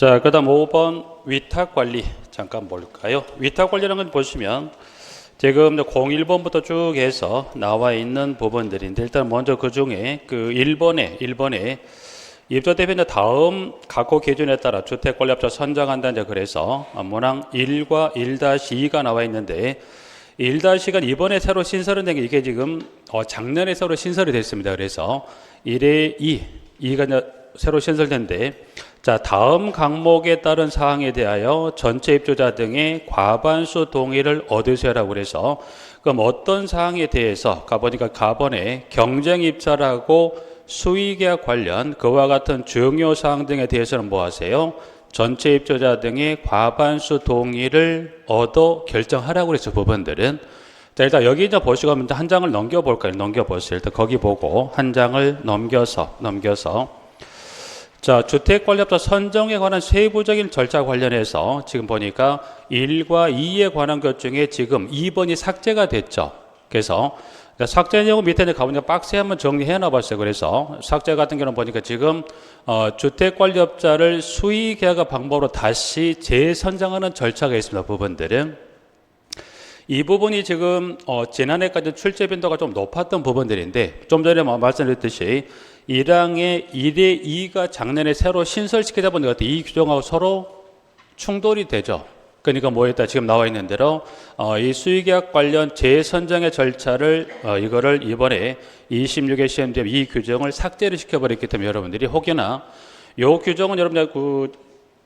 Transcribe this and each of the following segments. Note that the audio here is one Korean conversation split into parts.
자, 그 다음 5번 위탁관리 잠깐 볼까요? 위탁관리라는 건 보시면 지금 01번부터 쭉 해서 나와 있는 부분들인데, 일단 먼저 그 중에 그 1번에 입주 대표는 다음 각호 기준에 따라 주택관리업자 선정한다. 이제 그래서 문항 1과 1-2가 나와 있는데, 1-2가 이번에 새로 신설이 된 게 이게 지금 작년에 새로 신설이 됐습니다. 그래서 1에 2가 이제 새로 신설된데, 자, 다음 항목에 따른 사항에 대하여 전체 입주자 등의 과반수 동의를 얻으셔라고 그래서, 그럼 어떤 사항에 대해서 가보니까 가번에 경쟁 입찰하고 수의계약 관련 그와 같은 중요 사항 등에 대해서는 뭐 하세요? 전체 입주자 등의 과반수 동의를 얻어 결정하라고 그래서 부분들은. 자, 일단 여기 이제 보시고 한 장을 넘겨볼까요? 넘겨보세요. 일단 거기 보고 한 장을 넘겨서 자, 주택관리업자 선정에 관한 세부적인 절차 관련해서 지금 보니까 1과 2에 관한 것 중에 지금 2번이 삭제가 됐죠. 그래서 삭제 내용 밑에 가보니까 박스에 한번 정리해 놔봤어요. 그래서 삭제 같은 경우는 보니까 지금 주택관리업자를 수의계약 방법으로 다시 재선정하는 절차가 있습니다. 부분들은 이 부분이 지금 지난해까지 출제 빈도가 좀 높았던 부분들인데, 좀 전에 말씀드렸듯이 1항의 1에 2가 작년에 새로 신설시키다 보니까 이 규정하고 서로 충돌이 되죠. 그러니까 뭐였다 지금 나와 있는 대로 이 수의계약 관련 재선정의 절차를 이거를 이번에 26회 시험 때 이 규정을 삭제를 시켜버렸기 때문에 여러분들이 혹여나 이 규정은 여러분들 그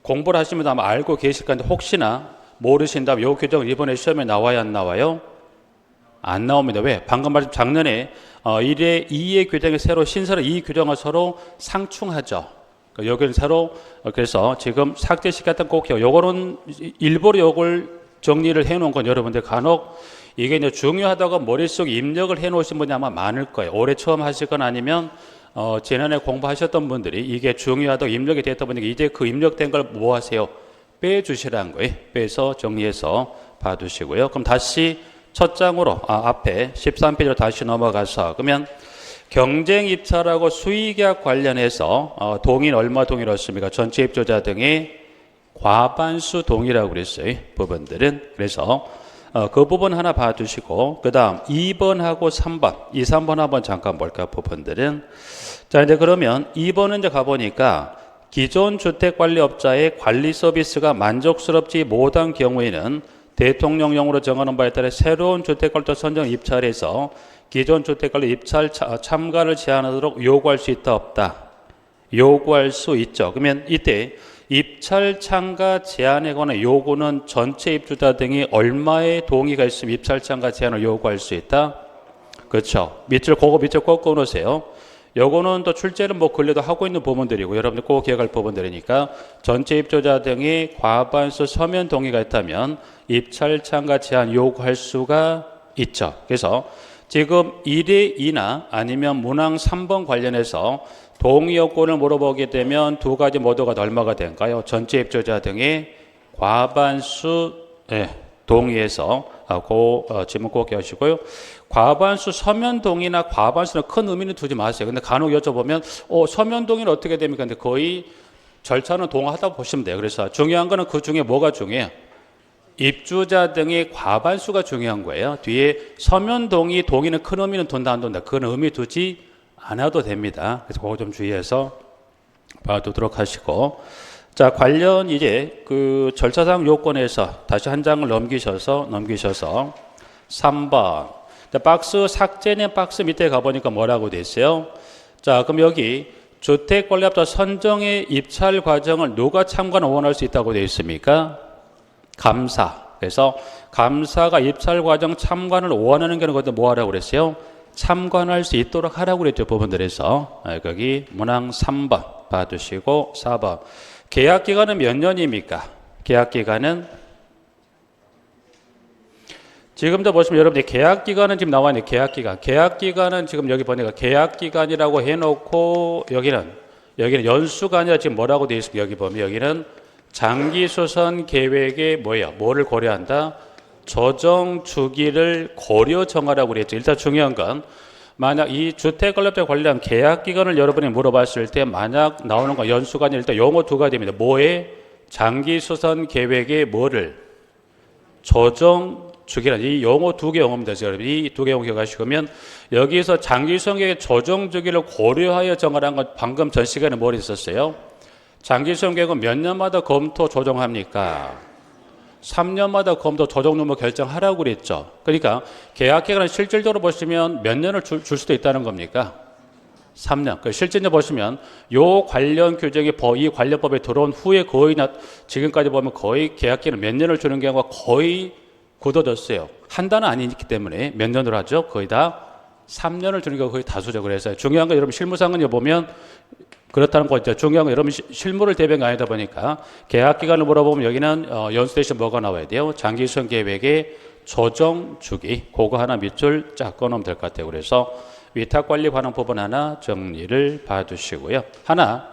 공부를 하시면 아마 알고 계실 건데, 혹시나 모르신다면 이 규정은 이번에 시험에 나와야 안 나와요? 안 나옵니다. 왜? 방금 말씀 작년에 1회 2의 규정이 새로 신설을 이 규정을 서로 상충하죠. 여기는 새로 그래서 지금 삭제시켰던 꼭 요거는 일부러 요걸 정리를 해 놓은 건 여러분들 간혹 이게 이제 중요하다고 머릿속에 입력을 해 놓으신 분이 아마 많을 거예요. 올해 처음 하시거나 아니면 지난해 공부하셨던 분들이 이게 중요하다고 입력이 됐다 보니까 이제 그 입력된 걸 뭐 하세요? 빼주시라는 거예요. 빼서 정리해서 봐두시고요. 그럼 다시 첫 장으로 앞에 13페이지로 다시 넘어가서, 그러면 경쟁 입찰하고 수의계약 관련해서 동의는 얼마 동의를 얻습니까? 전체 입주자 등의 과반수 동의라고 그랬어요. 부분들은. 그래서 그 부분 하나 봐두시고, 그 다음 2번하고 3번, 2, 3번 한번 잠깐 볼까 부분들은. 자, 이제 그러면 2번은 이제 가보니까 기존 주택관리업자의 관리 서비스가 만족스럽지 못한 경우에는 대통령령으로 정하는 바에 따라 새로운 주택관리업자 선정 입찰에서 기존 주택관리 입찰 참가를 제한하도록 요구할 수 있다 없다? 요구할 수 있죠. 그러면 이때 입찰 참가 제한에 관한 요구는 전체 입주자 등이 얼마의 동의가 있으면 입찰 참가 제한을 요구할 수 있다? 그렇죠. 밑줄 꺾어 놓으세요. 요거는 또 출제는 뭐 근래도 하고 있는 부분들이고 여러분들 꼭 기억할 부분들이니까, 전체 입주자 등의 과반수 서면 동의가 있다면 입찰 참가 제한 요구할 수가 있죠. 그래서 지금 1에 2나 아니면 문항 3번 관련해서 동의 요건을 물어보게 되면 두 가지 모두가 얼마가 될까요? 전체 입주자 등의 과반수 동의해서 질문 꼭 하시고요. 과반수 서면 동의나 과반수는 큰 의미는 두지 마세요. 근데 간혹 여쭤보면 서면 동의는 어떻게 됩니까? 근데 거의 절차는 동하다고 보시면 돼요. 그래서 중요한 거는 그 중에 뭐가 중요해요? 입주자 등의 과반수가 중요한 거예요. 뒤에 서면 동의는 큰 의미는 둔다 안 둔다, 그건 의미 두지 않아도 됩니다. 그래서 그거 좀 주의해서 봐두도록 하시고, 자, 관련 이제 그 절차상 요건에서 다시 한 장을 넘기셔서 3번. 자, 박스 삭제된 박스 밑에 가보니까 뭐라고 돼 있어요? 자, 그럼 여기 주택관리업자 선정의 입찰 과정을 누가 참관 원할 수 있다고 되어 있습니까? 감사. 그래서 감사가 입찰 과정 참관을 원하는 경우는 뭐 하라고 그랬어요? 참관할 수 있도록 하라고 그랬죠. 부분들에서. 거기 문항 3번 봐두시고 4번. 계약기간은 몇 년입니까? 계약기간은 지금도 보시면 여러분들 계약기간은 지금 나와 있는 계약기간은 지금 여기 보니까 계약기간이라고 해놓고 여기는 연수가 아니라 지금 뭐라고 되어 있습니까? 여기 보면 여기는 장기수선 계획에 뭐를 고려한다? 조정 주기를 고려 정하라고 그랬죠. 일단 중요한 건 만약 이 주택관리업자 관련 계약기간을 여러분이 물어봤을 때 만약 나오는 건 연수가 아니라 일단 용어 두 가지입니다. 뭐에? 장기수선 계획의 뭐를 조정 주기란 이 용어 두 개 용어입니다. 여러분 이 두 개 용어 기억하시면 여기서 장기수선 계획의 조정 주기를 고려하여 정하라는 건 방금 전 시간에 뭘 했었어요? 장기수선 계획은 몇 년마다 검토 조정합니까? 3년마다 검토 조정 유무 결정하라고 그랬죠. 그러니까 계약 기간은 실질적으로 보시면 몇 년을 줄 수도 있다는 겁니까? 3년. 실제로 보시면 요 관련 규정이 이 관련 법에 들어온 후에 거의 지금까지 보면 거의 계약 기간을 몇 년을 주는 경우가 거의 굳어졌어요. 한 달은 아니기 때문에 몇 년으로 하죠? 거의 다 3년을 주는 경우가 거의 다수죠. 그래서 중요한 건 여러분 실무상은 보면 그렇다는 거죠. 중요한 건 여러분 실무를 대비한 게 아니다 보니까 계약 기간을 물어보면 여기는 연수 대신 뭐가 나와야 돼요? 장기수선 계획의 조정 주기. 그거 하나 밑줄 쫙 꺼놓으면 될 것 같아요. 그래서 위탁관리 관한 부분 하나 정리를 봐주시고요. 하나,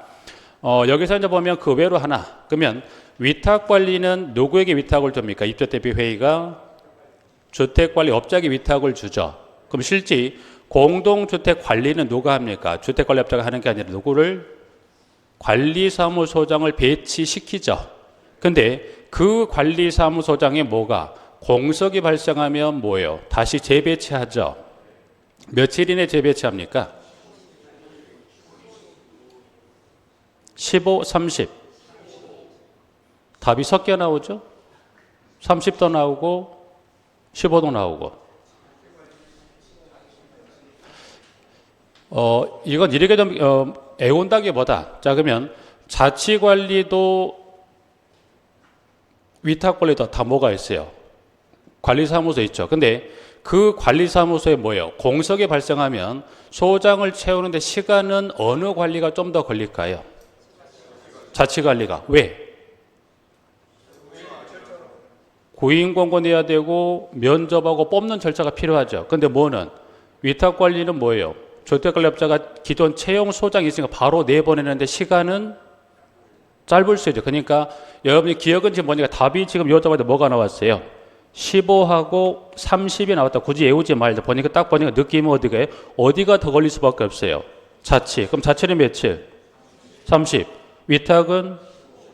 여기서 이제 보면 그 외로 하나. 그러면 위탁관리는 누구에게 위탁을 줍니까? 입주대비회의가 주택관리업자에게 위탁을 주죠. 그럼 실제 공동주택 관리는 누가 합니까? 주택관리업자가 하는 게 아니라 누구를? 관리사무소장을 배치시키죠. 근데 그 관리사무소장이 뭐가? 공석이 발생하면 뭐예요? 다시 재배치하죠. 며칠 이내 재배치합니까? 15, 30. 답이 섞여 나오죠? 30도 나오고 15도 나오고. 이건 이렇게 좀 애온다기보다 자 그러면 자치관리도 위탁관리도 다 뭐가 있어요? 관리사무소 있죠. 근데 그 관리사무소에 뭐예요? 공석이 발생하면 소장을 채우는데 시간은 어느 관리가 좀 더 걸릴까요? 자치관리가. 왜? 구인공고 내야 되고 면접하고 뽑는 절차가 필요하죠. 근데 뭐는? 위탁관리는 뭐예요? 주택관리업자가 기존 채용 소장이 있으니까 바로 내보내는데 시간은 짧을 수 있죠. 그러니까 여러분이 기억은 지금 보니까 답이 지금 여쭤봐도 뭐가 나왔어요? 15하고 30이 나왔다. 굳이 외우지 말자. 보니까 딱 보니까 느낌은 어디가 더 걸릴 수밖에 없어요. 자치. 그럼 자치는 며칠? 30. 위탁은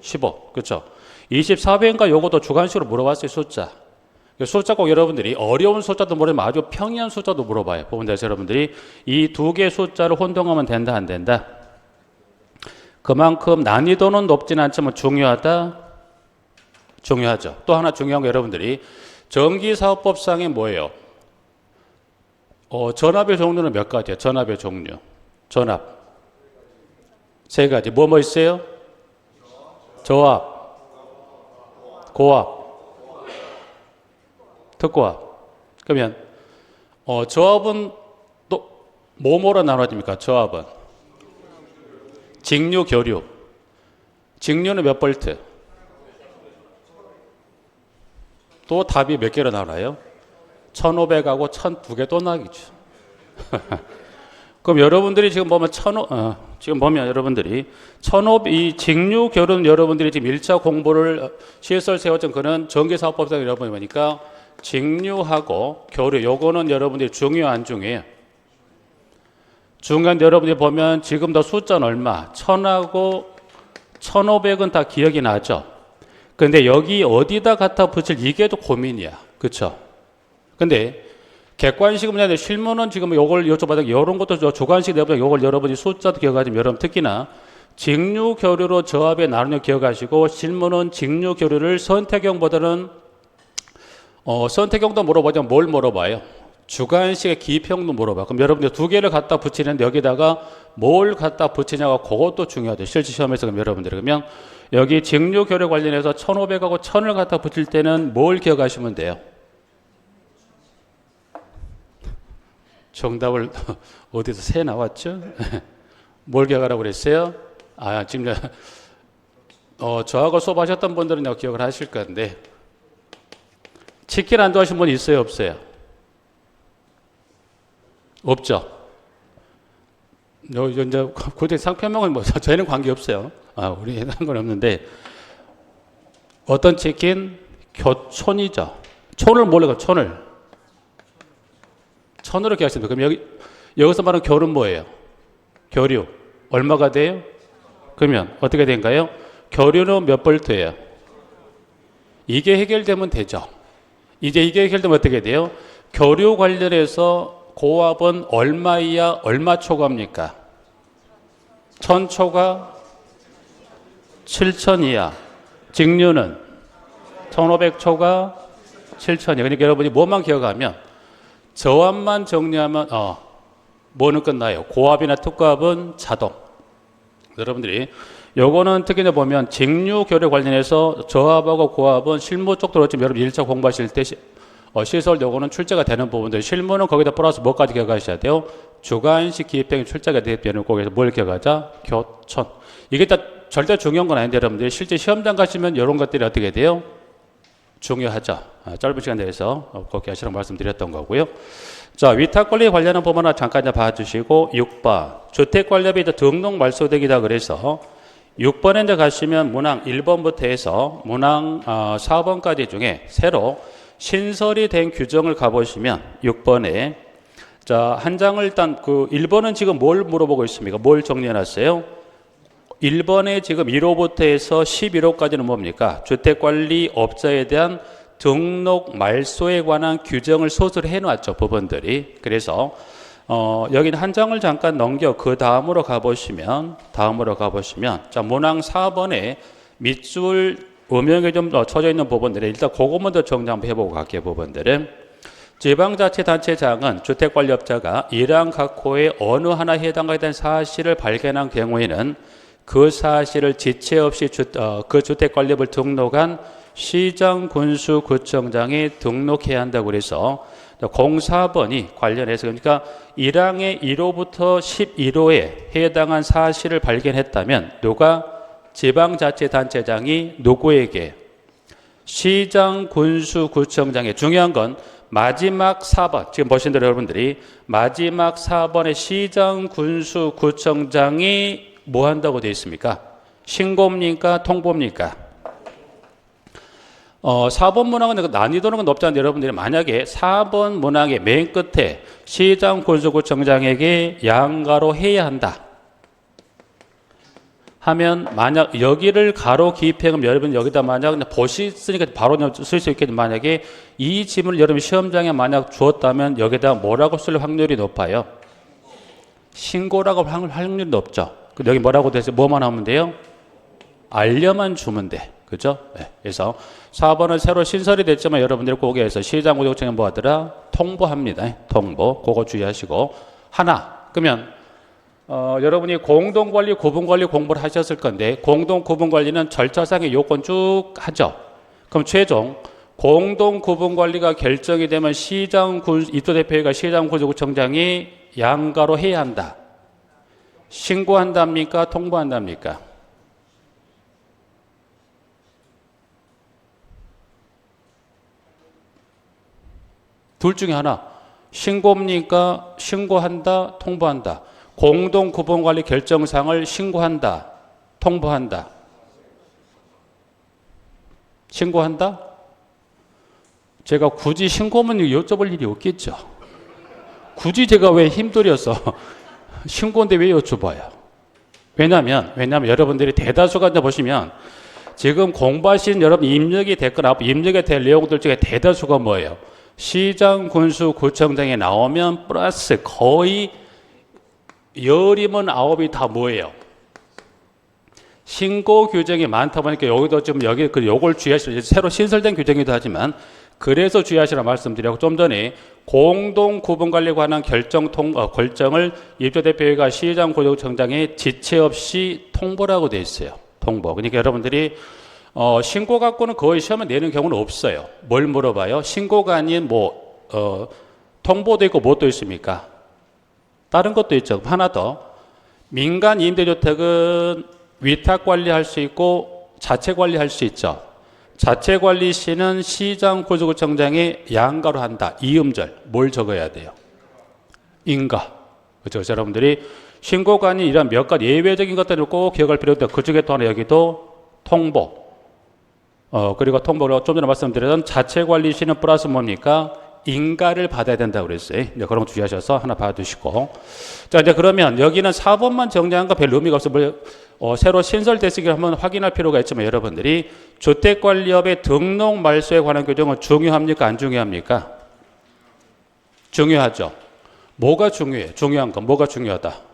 15. 그렇죠? 24배인가 요것도 주관식으로 물어봤어요. 숫자. 숫자 꼭 여러분들이 어려운 숫자도 모르면 아주 평이한 숫자도 물어봐요. 부분대에서 여러분들이 이 두 개의 숫자를 혼동하면 된다 안 된다? 그만큼 난이도는 높진 않지만 중요하다? 중요하죠. 또 하나 중요한 거 여러분들이 전기사업법상에 뭐예요? 전압의 종류는 몇 가지예요? 전압의 종류. 전압. 세 가지. 뭐 있어요? 저압, 고압, 특고압. 그러면 저압은 또 뭐로 나눠집니까? 저압은 직류, 교류. 직류는 몇 볼트? 또 답이 몇 개로 나와요? 1500하고 1002개 또 나기죠. 그럼 여러분들이 지금 보면 지금 보면 여러분들이 1500 이 직류 교류는 여러분들이 지금 1차 공부를 시설 세워진 그런 전기사업법상 여러분이 보니까 직류하고 교류 요거는 여러분들이 중요 안 중요해요? 중요한 여러분들이 보면 지금도 숫자는 얼마? 1000하고 1500은 다 기억이 나죠. 근데 여기 어디다 갖다 붙일 이게 또 고민이야. 그쵸? 근데 객관식 문제인데 실무는 지금 요걸 여쭤봐도 이런 것도 주관식 내보면 요걸 여러분이 숫자도 기억하시면 여러분 특히나 직류 교류로 저압에 나누는 기억하시고 실무는 직류 교류를 선택형보다는 선택형도 물어보자면 뭘 물어봐요? 주관식의 기입형도 물어봐. 그럼 여러분들 두 개를 갖다 붙이는데 여기다가 뭘 갖다 붙이냐가 그것도 중요하죠. 실제 시험에서 그럼 여러분들 그러면 여기 직류 교류 관련해서 1500하고 1000을 갖다 붙일 때는 뭘 기억하시면 돼요? 정답을 어디서 새 나왔죠? 뭘 기억하라고 그랬어요? 지금 저하고 수업하셨던 분들은 기억을 하실 건데 치킨 안 좋아하시는 분 있어요? 없어요? 없죠? 이제 고대 상표명은 저희는 관계없어요. 우리는 한 건 없는데 어떤 치킨? 교촌이죠. 촌을 몰라가 천으로 기억하십니다. 그럼 여기서 말하는 교류는 뭐예요? 교류. 얼마가 돼요? 그러면 어떻게 된가요? 교류는 몇 볼트예요? 이게 해결되면 되죠. 이제 이게 해결되면 어떻게 돼요? 교류 관련해서 고압은 얼마 이하, 얼마 초과입니까? 1000초가 7000 이하. 직류는 1500초가 7000 이하. 그러니까 여러분이 뭐만 기억하면 저압만 정리하면 뭐는 끝나요? 고압이나 특고압은 자동. 여러분들이 요거는 특히나 보면 직류 교류 관련해서 저압하고 고압은 실무 쪽 들어오지만 여러분 1차 공부하실 때 시설 요거는 출제가 되는 부분들, 실무는 거기다 플러스 뭐까지 기억하셔야 돼요? 주관식 기입행위 출제가 되는 거기서 뭘 기억하자? 교촌. 이게 다 절대 중요한 건 아닌데 여러분들 실제 시험장 가시면 이런 것들이 어떻게 돼요? 중요하죠. 짧은 시간 내에서 그렇게 하시라고 말씀드렸던 거고요. 자, 위탁관리 관련한 부분 하나 잠깐 봐주시고 6번 주택관리업이 등록 말소득이다 그래서 6번에 이제 가시면 문항 1번부터 해서 문항 4번까지 중에 새로 신설이 된 규정을 가보시면 6번에 자, 한 장을 일단 1번은 지금 뭘 물어보고 있습니까? 뭘 정리해놨어요? 1번에 지금 1호부터 해서 11호까지는 뭡니까? 주택관리업자에 대한 등록 말소에 관한 규정을 소스를 해놨죠, 부분들이. 그래서 여기는 한 장을 잠깐 넘겨 그 다음으로 가보시면 자, 문항 4번에 밑줄 음영이 좀 쳐져 있는 부분들은 일단 그거 먼저 정리 한번 해보고 갈게요. 부분들은 지방자치단체장은 주택관리업자가 이러한 각 호의 어느 하나에 해당하게 된 사실을 발견한 경우에는 그 사실을 지체 없이 그 주택관리업을 등록한 시장, 군수, 구청장에 등록해야 한다고 그래서 04번이 관련해서 그러니까 1항의 1호부터 11호에 해당한 사실을 발견했다면 누가? 지방자치단체장이 누구에게? 시장, 군수, 구청장에. 중요한 건 마지막 4번 지금 보신 대로 여러분들이 마지막 4번의 시장, 군수, 구청장이 뭐 한다고 되어 있습니까? 신고입니까? 통보입니까? 4번 문항은 난이도는 높지 않은데 여러분들이 만약에 4번 문항의 맨 끝에 시장, 군수, 구청장에게 양가로 해야 한다 하면 만약 여기를 가로 기입하면 여러분 여기다 만약 보시으니까 바로 쓸 수 있겠지만 만약에 이 지문을 여러분 시험장에 만약 주었다면 여기다 뭐라고 쓸 확률이 높아요? 신고라고 할 확률이 높죠. 여기 뭐라고 돼서 뭐만 하면 돼요? 알려만 주면 돼. 그죠? 네. 그래서 4번은 새로 신설이 됐지만 여러분들이 거기에서 시장, 구청장에 뭐 하더라? 통보합니다. 통보. 그거 주의하시고. 하나. 그러면 여러분이 공동관리, 구분관리 공부를 하셨을 건데 공동, 구분관리는 절차상의 요건 쭉 하죠. 그럼 최종 공동, 구분관리가 결정이 되면 시장, 이토대표회가 시장, 구청장이 양가로 해야 한다. 신고한답니까? 통보한답니까? 둘 중에 하나. 신고입니까? 신고한다? 통보한다? 공동 구분관리 결정사항을 신고한다? 통보한다? 신고한다? 제가 굳이 신고면 여쭤볼 일이 없겠죠. 굳이 제가 왜 힘들여서 신고인데 왜 여쭤봐요? 왜냐면 여러분들이 대다수가 이제 보시면 지금 공부하신 여러분 입력이 됐거나 입력이 될 내용들 중에 대다수가 뭐예요? 시장, 군수, 구청장에 나오면 플러스 거의 10이면 9이 다 뭐예요? 신고 규정이 많다 보니까 여기도 좀 요걸 주의하시라. 새로 신설된 규정이기도 하지만 그래서 주의하시라 말씀드리고 좀 전에 공동 구분관리에 관한 결정을 입주대표회가 시장, 구청장에 지체 없이 통보라고 되어 있어요. 통보. 그러니까 여러분들이 신고 갖고는 거의 시험에 내는 경우는 없어요. 뭘 물어봐요? 신고가 아닌 통보도 있고 뭐 또 있습니까? 다른 것도 있죠. 하나 더. 민간 임대주택은 위탁 관리할 수 있고 자체 관리할 수 있죠. 자체 관리 시는 시장, 구청장에 양가로 한다. 이음절. 뭘 적어야 돼요? 인가. 그렇죠. 여러분들이 신고가 아닌 이런 몇 가지 예외적인 것들을 꼭 기억할 필요가 있다. 그 중에 또 하나 여기도 통보. 그리고 통보로 좀 전에 말씀드렸던 자체 관리 시는 플러스 뭡니까? 인가를 받아야 된다고 그랬어요. 이제 그런 거 주의하셔서 하나 봐두시고. 자, 이제 그러면 여기는 4번만 정리한 거 별 의미가 없어. 새로 신설됐으기를 한번 확인할 필요가 있지만 여러분들이 주택관리업의 등록 말소에 관한 규정은 중요합니까? 안 중요합니까? 중요하죠. 뭐가 중요해? 중요한 건 뭐가 중요하다?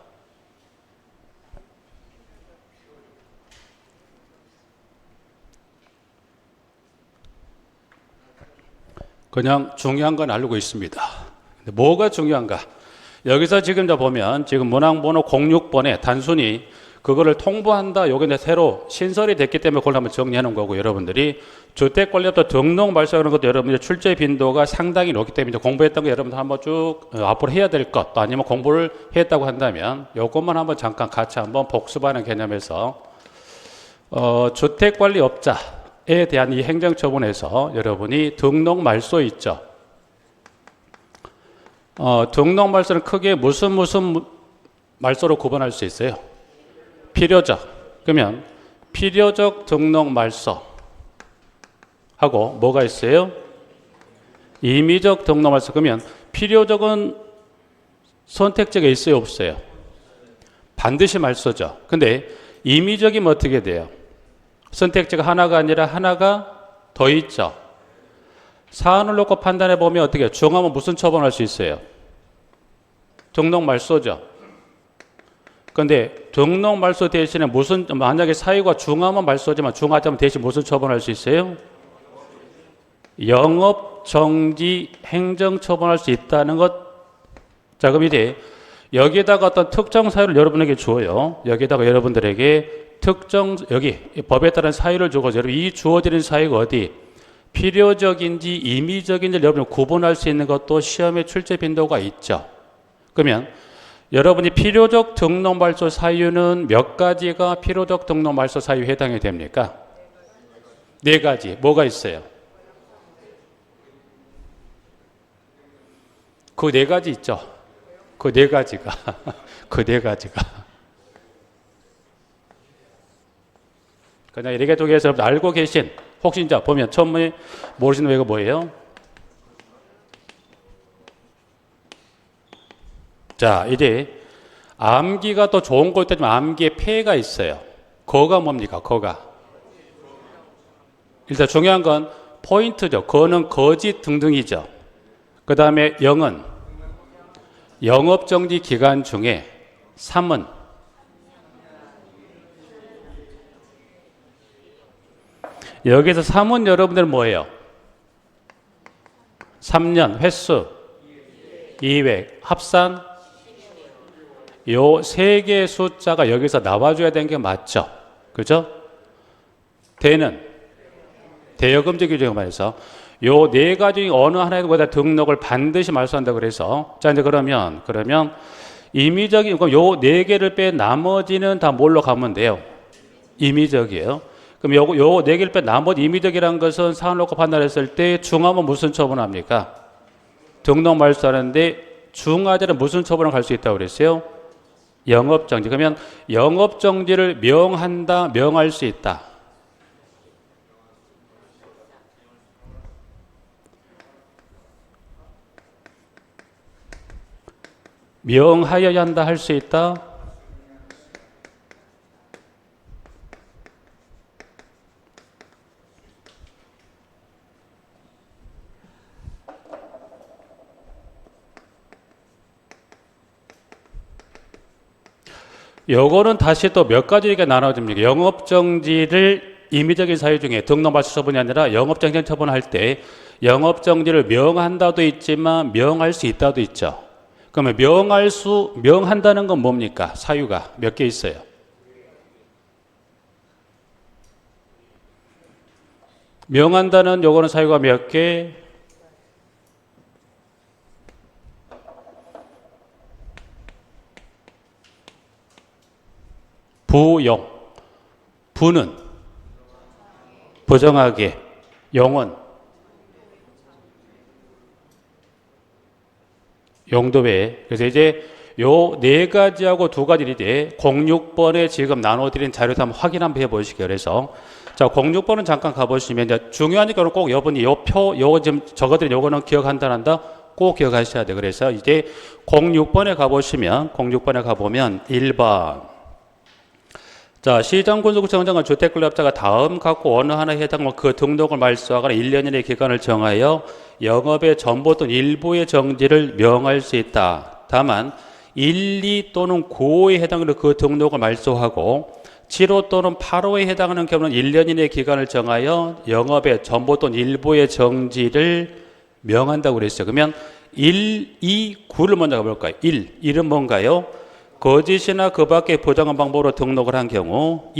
그냥 중요한 건 알고 있습니다. 근데 뭐가 중요한가? 여기서 지금 보면 지금 문항번호 06번에 단순히 그거를 통보한다. 요게 이제 새로 신설이 됐기 때문에 그걸 한번 정리해 놓은 거고 여러분들이 주택관리업도 등록 말소하는 것도 여러분들 출제 빈도가 상당히 높기 때문에 공부했던 거 여러분들 한번 쭉 앞으로 해야 될 것 또 아니면 공부를 했다고 한다면 요것만 한번 잠깐 같이 한번 복습하는 개념에서 주택관리업자에 대한 이 행정처분에서 여러분이 등록 말소 있죠. 등록 말소는 크게 무슨 말소로 구분할 수 있어요? 필요적. 그러면 필요적 등록 말소 하고 뭐가 있어요? 임의적 등록 말소. 그러면 필요적은 선택지가 있어요, 없어요? 반드시 말소죠. 근데 임의적이면 어떻게 돼요? 선택지가 하나가 아니라 하나가 더 있죠. 사안을 놓고 판단해 보면 어떻게 해요? 중하면 무슨 처분할 수 있어요? 등록 말소죠. 근데 등록 말소 대신에 만약에 사유가 중하면 말소지만 중하자면 대신 무슨 처분할 수 있어요? 영업 정지 행정 처분할 수 있다는 것. 자, 그럼 이제 여기에다가 어떤 특정 사유를 여러분에게 줘요. 여기에다가 여러분들에게 여기 법에 따른 사유를 주고 여러분 이 주어지는 사유가 어디 필요적인지 임의적인지 여러분 구분할 수 있는 것도 시험에 출제 빈도가 있죠. 그러면 여러분이 필요적 등록 말소 사유는 몇 가지가 필요적 등록 말소 사유에 해당이 됩니까? 네 가지. 뭐가 있어요? 그 네 가지 있죠. 그 네 가지가 그 네 가지가 그냥 이렇게 쪽에서 알고 계신 혹시 이제 보면 처음에 모르시는 외가 뭐예요? 자, 이제 암기가 또 좋은 거 있다지만 암기에 폐해가 있어요. 거가 뭡니까? 거가. 일단 중요한 건 포인트죠. 거는 거짓 등등이죠. 그 다음에 영은 영업정지 기간 중에 3은 여기서 3은 여러분들 뭐예요? 3년 횟수 200 합산 요 세 개의 숫자가 여기서 나와줘야 되는 게 맞죠? 그죠? 대는 대여금지 규정에 관해서 요 네 가지 중에 어느 하나에도 등록을 반드시 말소한다 그래서 자 이제 그러면 임의적인 요 네 개를 빼 나머지는 다 뭘로 가면 돼요? 임의적이에요. 그럼 요 네 개를 빼 나머지 임의적이라는 것은 사안 놓고 판단했을 때 중하면 무슨 처분합니까? 등록 말소하는데 중하자는 무슨 처분을 갈 수 있다고 그랬어요? 영업정지. 그러면 영업정지를 명한다, 명할 수 있다. 명하여야 한다, 할 수 있다. 요거는 다시 또 몇 가지 이렇게 나눠집니다. 영업정지를 임의적인 사유 중에 등록 말소 처분이 아니라 영업정지 처분할 때 영업정지를 명한다도 있지만 명할 수 있다도 있죠. 그러면 명한다는 건 뭡니까? 사유가 몇 개 있어요? 명한다는 요거는 사유가 몇 개? 부용. 부는 부정하게. 용은 용도 외에. 그래서 이제 요 네 가지하고 두 가지를 이제 06번에 지금 나눠드린 자료에서 한번 확인 한번 해보시게요. 그래서 자, 06번은 잠깐 가보시면 이제 중요하니까 꼭 여러분이 요거 지금 적어드린 요거는 기억한다 꼭 기억하셔야 돼요. 그래서 이제 06번에 가보시면 1번. 자, 시장군수구청장은 주택권리업자가 다음 각호 어느 하나에 해당하는 그 등록을 말소하거나 1년 이내의 기간을 정하여 영업의 전부 또는 일부의 정지를 명할 수 있다. 다만 1, 2 또는 9호에 해당하는 그 등록을 말소하고 7호 또는 8호에 해당하는 경우는 1년 이내의 기간을 정하여 영업의 전부 또는 일부의 정지를 명한다고 그랬어요. 그러면 1, 2, 9를 먼저 가볼까요? 1은 뭔가요? 거짓이나 그 밖의 부정한 방법으로 등록을 한 경우.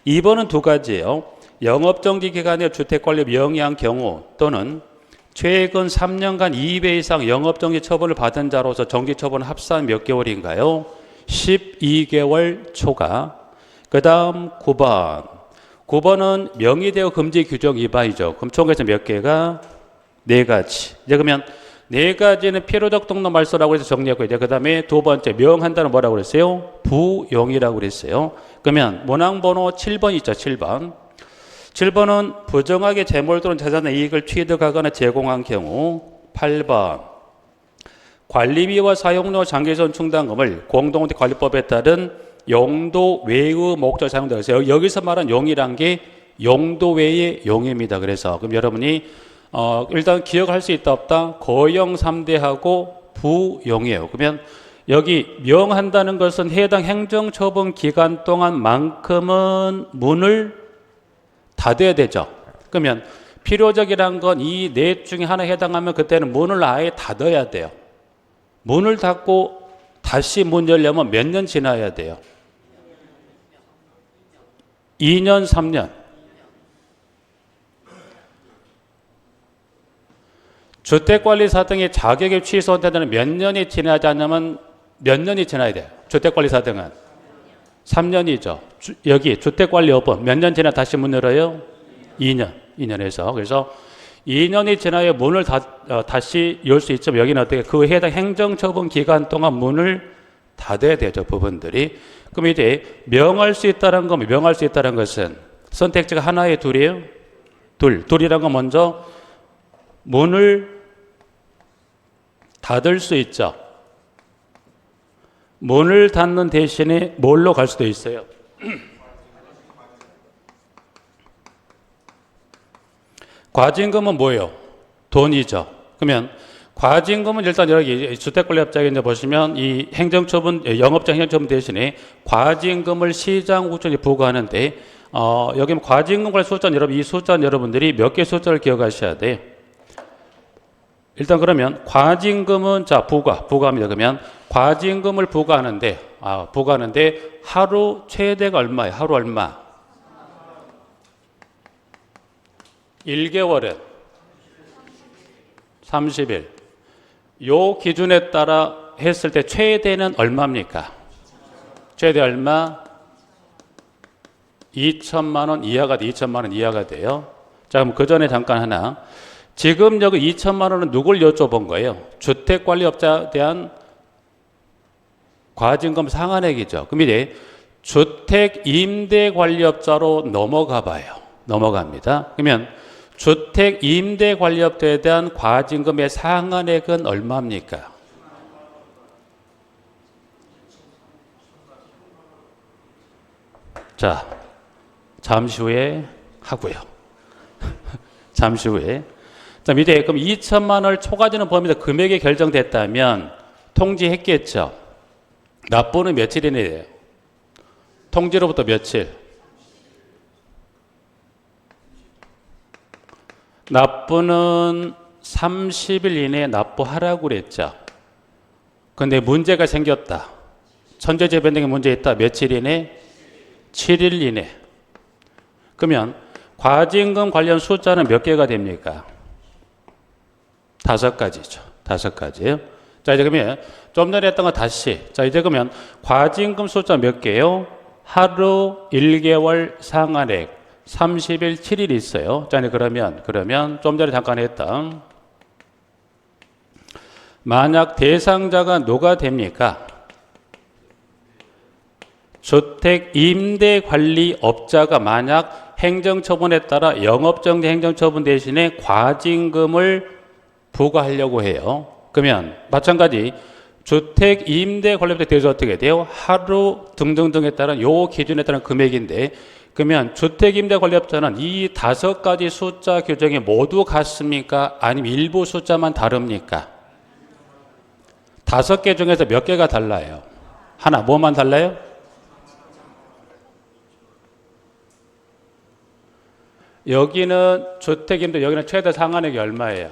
2번은 두 가지예요. 영업정지 기간에 주택관리 명의한 경우 또는 최근 3년간 2배 이상 영업정지 처분을 받은 자로서 정지처분 합산 몇 개월인가요? 12개월 초과. 그 다음 9번은 명의대여 금지 규정 위반이죠. 그럼 총에서 몇 개가? 4가지. 이제 그러면 4가지는 필요적 등록 말소라고 해서 정리했고, 이제 그 다음에 두 번째 명한다는 뭐라고 그랬어요? 부용이라고 그랬어요. 그러면 문항번호 7번 있죠. 7번은 부정하게 재물 또는 자산의 이익을 취득하거나 제공한 경우. 8번 관리비와 사용료 장기전 충당금을 공동주택관리법에 따른 용도 외의 목적 사용되어 있어요. 여기서 말한 용이란 게 용도 외의 용입니다. 그래서 그럼 여러분이 일단 기억할 수 있다 없다? 거영 3대하고 부용이에요. 그러면 여기 명한다는 것은 해당 행정처분 기간 동안만큼은 문을 닫아야 되죠. 그러면 필요적이란 건 이 넷 중에 하나에 해당하면 그때는 문을 아예 닫아야 돼요. 문을 닫고 다시 문 열려면 몇 년 지나야 돼요? 2년, 3년. 주택관리사 등의 자격이 취소되는 몇 년이 지나지 않으면 몇 년이 지나야 돼요? 주택관리사 등은 3년이죠. 여기 주택관리업은 몇 년 지나 다시 문 열어요? 2년에서. 그래서 2년이 지나야 문을 다시 열 수 있지만 여기는 어떻게 그 해당 행정처분 기간 동안 문을 닫아야 되죠. 부분들이. 그럼 이제 명할 수 있다는 건 명할 수 있다는 것은 선택지가 하나에 둘이에요? 둘이란 건 먼저 문을 닫을 수 있죠. 문을 닫는 대신에 뭘로 갈 수도 있어요? 과징금은 뭐예요? 돈이죠. 그러면 과징금은 일단 여기 주택관리업자에 이제 보시면 이 행정처분, 영업자 행정처분 대신에 과징금을 시장구청에 부과하는데 여기 과징금 관련 숫자는 여러분 이 숫자는 여러분들이 몇 개 숫자를 기억하셔야 돼. 일단 그러면 과징금은 자 부과합니다. 그러면 과징금을 부과하는데 하루 최대가 얼마예요? 하루 얼마? 1개월은 30일. 요 기준에 따라 했을 때 최대는 얼마입니까? 최대 얼마? 2천만 원 이하가 돼. 2천만 원 이하가 돼요. 자, 그럼 그 전에 잠깐 하나. 지금 여기 2천만 원은 누굴 여쭤본 거예요? 주택관리업자에 대한 과징금 상한액이죠. 그럼 이제 주택임대관리업자로 넘어가 봐요. 넘어갑니다. 그러면 주택임대관리업자에 대한 과징금의 상한액은 얼마입니까? 자, 잠시 후에 하고요. 잠시 후에. 자, 밑에 그럼 2천만 원을 초과되는 범위에서 금액이 결정됐다면 통지했겠죠. 납부는 며칠 이내예요? 통지로부터 며칠? 납부는 30일 이내에 납부하라고 그랬죠. 근데 문제가 생겼다. 천재재변등에 문제 있다. 며칠 이내? 7일 이내. 그러면 과징금 관련 숫자는 몇 개가 됩니까? 5가지죠. 5가지예요. 자, 이제 그러면 좀 전에 했던 거 다시. 자, 이제 그러면 과징금 숫자 몇 개요? 하루, 1개월, 상한액, 30일, 7일 있어요. 자, 그러면 좀 전에 잠깐 했던 만약 대상자가 누가 됩니까? 주택 임대관리업자가 만약 행정처분에 따라 영업정지 행정처분 대신에 과징금을 부과하려고 해요. 그러면 마찬가지 주택 임대 관리부터 대해서 어떻게 돼요? 하루 등등등에 따른 요 기준에 따른 금액인데, 그러면 주택 임대 관리업자는 이 5가지 숫자 규정이 모두 같습니까? 아니면 일부 숫자만 다릅니까? 5개 중에서 몇 개가 달라요? 하나, 뭐만 달라요? 여기는 주택 임대, 여기는 최대 상한액이 얼마예요?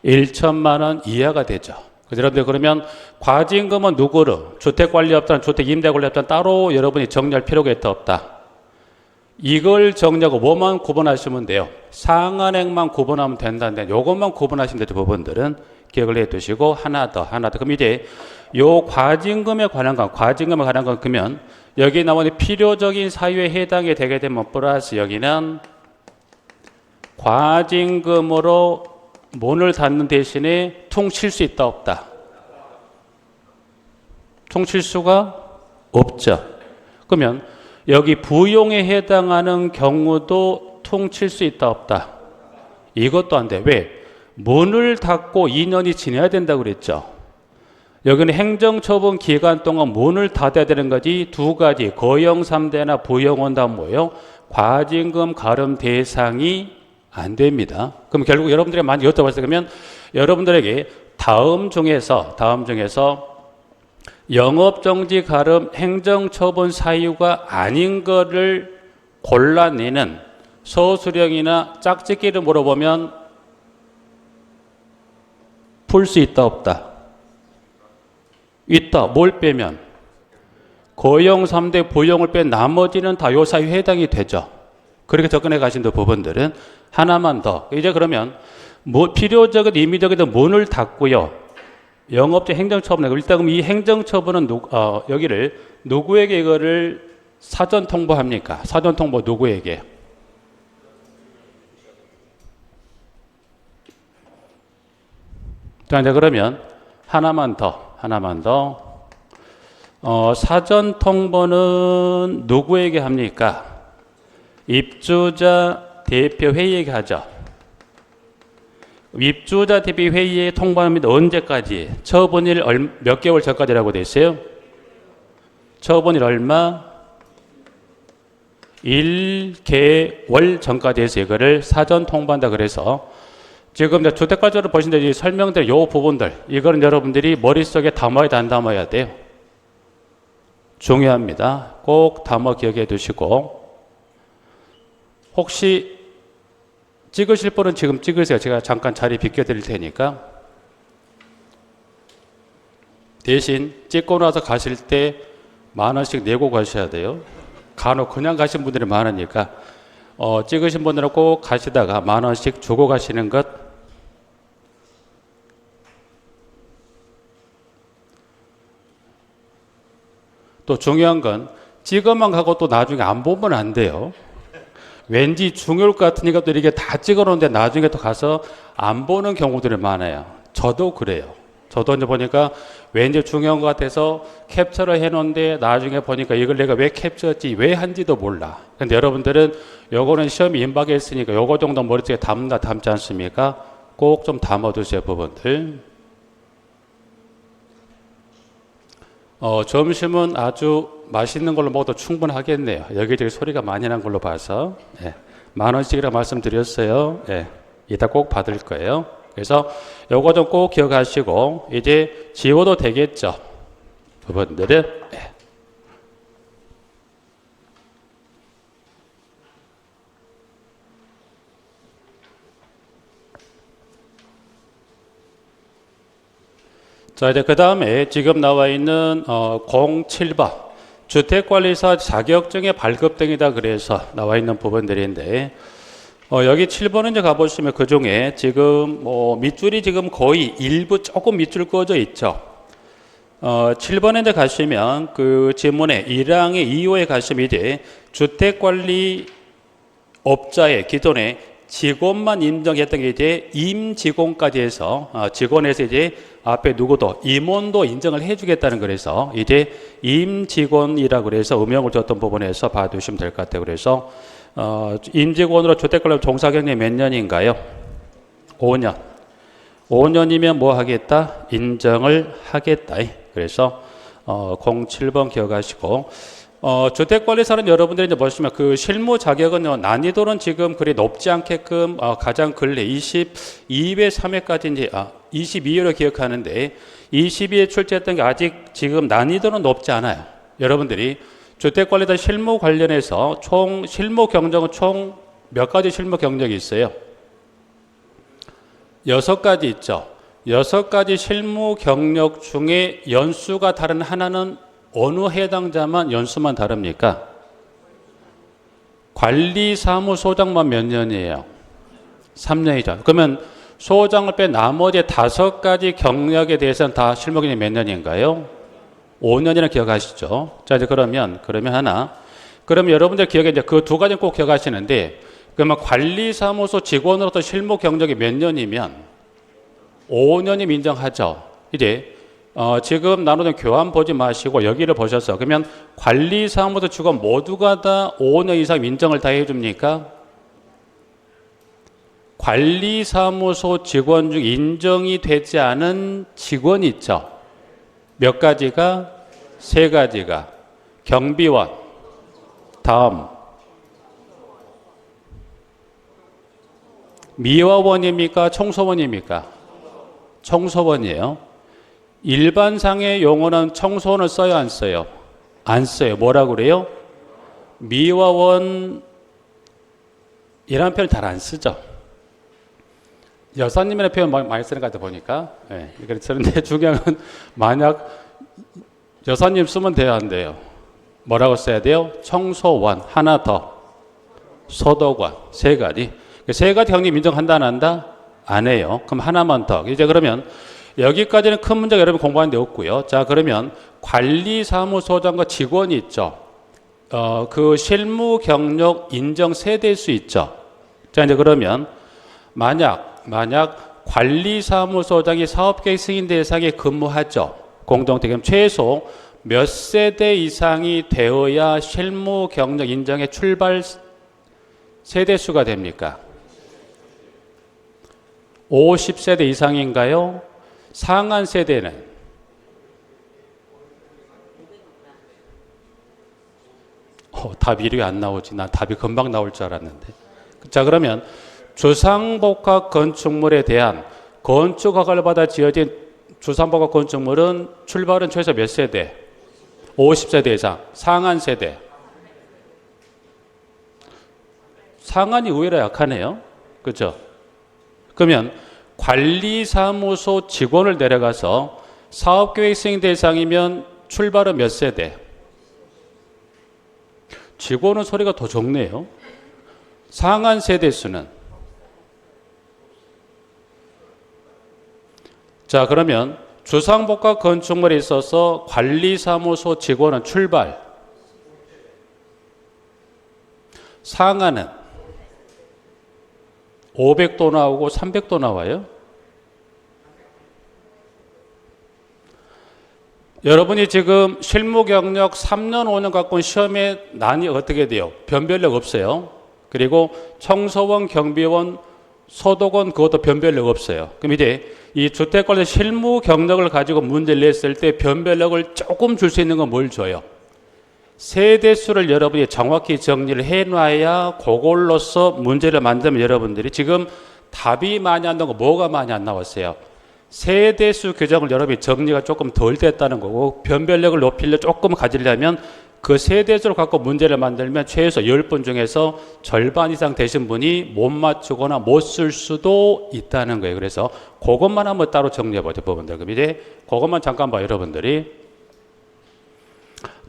1천만 원 이하가 되죠. 그래서 여러분들 그러면 과징금은 누구를? 주택관리업자는 주택임대관리업자는 따로 여러분이 정리할 필요가 없다. 이걸 정리하고 뭐만 구분하시면 돼요? 상한액만 구분하면 된다는데 요것만 구분하시면 되죠. 부분들은 기억을 해두시고 하나 더. 그럼 이제 요 과징금에 관한 건 그러면 여기 나오는 필요적인 사유에 해당이 되게 되면 플러스 여기는 과징금으로 문을 닫는 대신에 퉁칠 수 있다 없다? 퉁칠 수가 없죠. 그러면 여기 부용에 해당하는 경우도 퉁칠 수 있다 없다? 이것도 안 돼. 왜? 문을 닫고 2년이 지나야 된다고 그랬죠. 여기는 행정처분 기간 동안 문을 닫아야 되는 거지. 2가지 거형 3대나 부용 온다면 뭐예요? 과징금 가름 대상이 안 됩니다. 그럼 결국 여러분들이 많이 여쭤봤어요. 그러면 여러분들에게 다음 중에서 영업정지 가름 행정처분 사유가 아닌 거를 골라내는 서술형이나 짝짓기를 물어보면 풀 수 있다 없다? 있다. 뭘 빼면? 거형 3대 부용을 뺀 나머지는 다 요 사유에 해당이 되죠. 그렇게 접근해 가신 부분들은 하나만 더. 이제 그러면 뭐 필요적인 임의적인 문을 닫고요. 영업자 행정처분하고 일단 그럼 이 행정처분은 여기를 누구에게 이거를 사전 통보합니까? 사전 통보 누구에게? 자, 이제 그러면 하나만 더. 사전 통보는 누구에게 합니까? 입주자 대표 회의에게 하죠. 입주자 대표 회의에 통보합니다. 언제까지? 처분일 몇 개월 전까지라고 돼 있어요? 처분일 얼마? 1개월 전까지 해서 이거를 사전 통보한다. 그래서 지금 주택과정을 보신데 설명드린 요 부분들, 이거는 여러분들이 머릿속에 담아야 돼, 안 담아야 돼요? 중요합니다. 꼭 담아 기억해 두시고, 혹시 찍으실 분은 지금 찍으세요. 제가 잠깐 자리 비켜드릴 테니까. 대신 찍고 나서 가실 때 10,000원씩 내고 가셔야 돼요. 간혹 그냥 가신 분들이 많으니까 찍으신 분들은 꼭 가시다가 10,000원씩 주고 가시는 것. 또 중요한 건 찍어만 가고 또 나중에 안 보면 안 돼요. 왠지 중요할 것 같으니까 또 이렇게 다 찍어 놓는데 나중에 또 가서 안 보는 경우들이 많아요. 저도 그래요. 저도 이제 보니까 왠지 중요한 것 같아서 캡처를 해놓은데 나중에 보니까 이걸 내가 왜 캡처했지, 왜 한지도 몰라. 근데 여러분들은 요거는 시험이 임박해 있으니까 요거 정도 머릿속에 담지 않습니까? 꼭 좀 담아두세요, 부분들. 점심은 아주 맛있는 걸로 먹어도 충분하겠네요. 여기저기 소리가 많이 난 걸로 봐서. 10,000원씩이라고 말씀드렸어요. 이따 꼭 받을 거예요. 그래서 요거 좀 꼭 기억하시고 이제 지워도 되겠죠. 부분들은. 자, 이제 그 다음에 지금 나와 있는 07번 주택관리사 자격증의 발급 등이다 그래서 나와 있는 부분들인데, 여기 7번은 이제 가보시면 그 중에 지금 밑줄이 지금 거의 일부 조금 밑줄 꺼져 있죠. 7번에 이제 가시면 그 지문에 1항의 2호에 가시면 이제 주택관리 업자의 기존에 직원만 인정했던 게 이제 임직원까지 해서 직원에서 이제 앞에 누구도 임원도 인정을 해주겠다는 거라서 이제 임직원이라고 그래서 음영을 줬던 부분에서 봐두시면 될 것 같아요. 그래서 임직원으로 주택관리 종사 경력이 몇 년인가요? 5년. 5년이면 뭐 하겠다? 인정을 하겠다. 그래서 07번 기억하시고 주택관리사는 여러분들이 이제 보시면 그 실무 자격은요, 난이도는 지금 그리 높지 않게끔 가장 근래 22회 3회까지 이제 22회로 기억하는데 22회 출제했던 게 아직 지금 난이도는 높지 않아요. 여러분들이 주택관리사 실무 관련해서 총 실무 경력은 총 몇 가지 실무 경력이 있어요? 6가지 있죠. 6가지 실무 경력 중에 연수가 다른 하나는 어느 해당자만 연수만 다릅니까? 관리사무소장만 몇 년이에요? 3년이죠. 그러면 소장을 뺀 나머지 5가지 경력에 대해서는 다 실무 경력이 몇 년인가요? 5년이라는 기억하시죠? 자, 이제 그러면 하나. 그러면 여러분들 기억에 이제 그 2가지는 꼭 기억하시는데, 그러면 관리사무소 직원으로서 실무 경력이 몇 년이면 5년이면 인정하죠. 이제 지금 나누는 교환 보지 마시고 여기를 보셔서 그러면 관리사무소 직원 모두가 다 5년 이상 인정을 다 해줍니까? 관리사무소 직원 중 인정이 되지 않은 직원이 있죠. 몇 가지가? 3가지가. 경비원, 다음 미화원입니까? 청소원입니까? 청소원이에요. 일반상의 용어는 청소원을 써요, 안 써요? 안 써요. 뭐라고 그래요? 미화원이라는 표현 잘 안 쓰죠. 여사님이라는 표현 많이 쓰는 것 같아 보니까. 네, 그런데 중요한 건 만약 여사님 쓰면 돼요, 안 돼요? 뭐라고 써야 돼요? 청소원, 하나 더, 소독원, 3가지. 3가지 경력 인정한다, 안 한다? 안 해요. 그럼 하나만 더. 이제 그러면 여기까지는 큰 문제가 여러분 공부하는 데 없고요. 자, 그러면 관리사무소장과 직원이 있죠. 그 실무 경력 인정 세대수 있죠. 자, 이제 그러면 만약 관리사무소장이 사업계획 승인 대상에 근무하죠. 공동대금 최소 몇 세대 이상이 되어야 실무 경력 인정의 출발 세대수가 됩니까? 50세대 이상인가요? 상한 세대는? 답이 이렇게 안 나오지. 난 답이 금방 나올 줄 알았는데. 자, 그러면 주상복합 건축물에 대한 건축 허가를 받아 지어진 주상복합 건축물은 출발은 최소 몇 세대? 50세대 이상. 상한 세대. 상한이 의외로 약하네요. 그렇죠? 그러면 관리사무소 직원을 내려가서 사업계획 승인 대상이면 출발은 몇 세대? 직원은 소리가 더 적네요. 상한 세대수는? 자, 그러면 주상복합 건축물에 있어서 관리사무소 직원은 출발. 상한은? 500도 나오고 300도 나와요. 여러분이 지금 실무 경력 3년, 5년 갖고 온 시험에 난이 어떻게 돼요? 변별력 없어요. 그리고 청소원, 경비원, 소독원 그것도 변별력 없어요. 그럼 이제 이 주택관리 실무 경력을 가지고 문제를 냈을 때 변별력을 조금 줄 수 있는 건 뭘 줘요? 세대수를 여러분이 정확히 정리를 해놔야 그걸로서 문제를 만들면 여러분들이 지금 답이 많이 안 나오고 뭐가 많이 안 나왔어요? 세대수 규정을 여러분이 정리가 조금 덜 됐다는 거고 변별력을 높이려 조금 가지려면 그 세대수를 갖고 문제를 만들면 최소 10분 중에서 절반 이상 되신 분이 못 맞추거나 못 쓸 수도 있다는 거예요. 그래서 그것만 한번 따로 정리해 보죠, 부분들. 그럼 이제 그것만 잠깐 봐요, 여러분들이.